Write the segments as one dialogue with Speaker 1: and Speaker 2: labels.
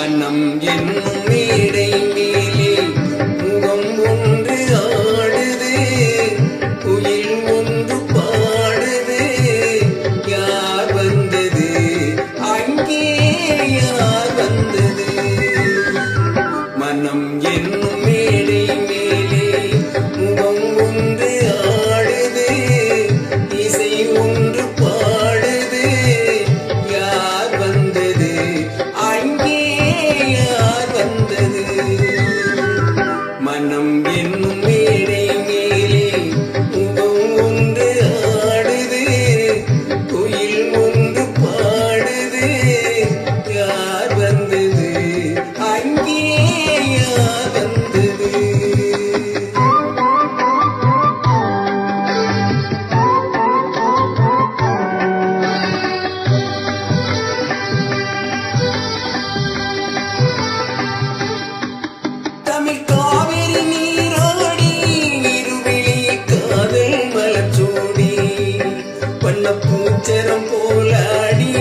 Speaker 1: மனம் என்னும் மேடை மேலே முகம் ஒன்று ஆடுது, குயில் ஒன்று பாடுது. யார் வந்தது அங்கே, யார் வந்தது? மனம் என்னும் மேடை மேலே முகம் ஒன்று ஆடுது, இசை ஒன்று பாடுது. யார் வந்தது அங்கே, யார் வந்தது? மனம் என்னும் மேடை மேலே முகம் ஒன்று ஆடுது, குயில் ஒன்று பாடுது. யார் வந்தது அங்கே, யார் வந்தது? தமிழ் காவிரி நீராடி இருவிழி காதல் மலச்சோடி, வண்ணப்பூச்சரம் போலாடி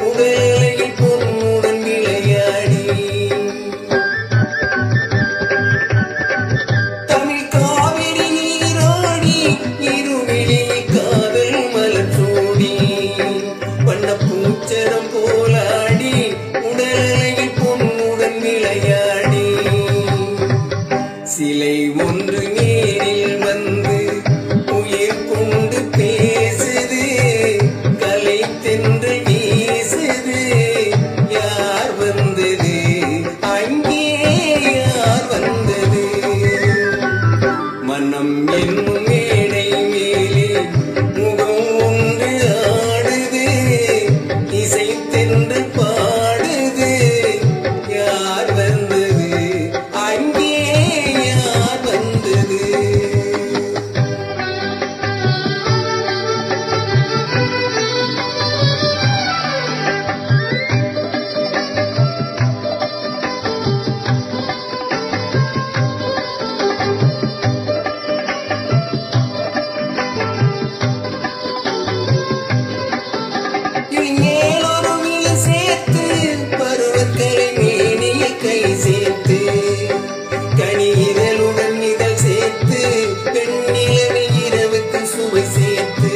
Speaker 1: உடலையில் பொன்னுடன் விளையாடி. தமிழ் காவிரி நீராடி இருவிழி காதல் மலச்சோடி, வண்ணப்பூச்சரம் போலாடி உடலையில் பொன்னுடன் விளையாடி. சிலை ஒன்று நேரில் வந்து உயிர் கொண்டு பேசுது, கலை தென்று வீசுது. யார் வந்தது அங்கே, யார் வந்தது? மனம் என்னும் மேடை மேலே முகம் ஒன்று ஆடுது, இசை தென்று பாடுது. யார் வந்தது அங்கே, யார் வந்தது? மேலொரு விழி சேர்த்து பருவக்கரை மேனியில் கை சேர்த்து, கனி இதழுடன் இதழ் சேர்த்து, பெண்ணிலவை இரவுக்கு சுவை சேர்த்து.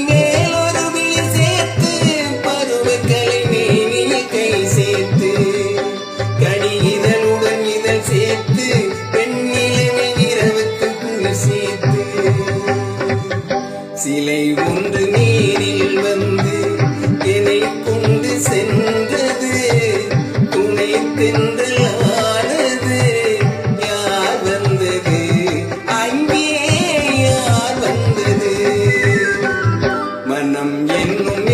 Speaker 1: மேலொரு விழி சேர்த்து பருவக்கரை மேனியில் கை சேர்த்து, கனி இதழுடன் இதழ் சேர்த்து, பெண்ணிலவை இரவுக்கு குளிர் சேர்த்து. சிலை ஒன்று நேரில் வந்து என்னை கொண்டு சென்றது, துணை தென்றலானது. யார் வந்தது அங்கே, யார் வந்தது? மனம் என்னும்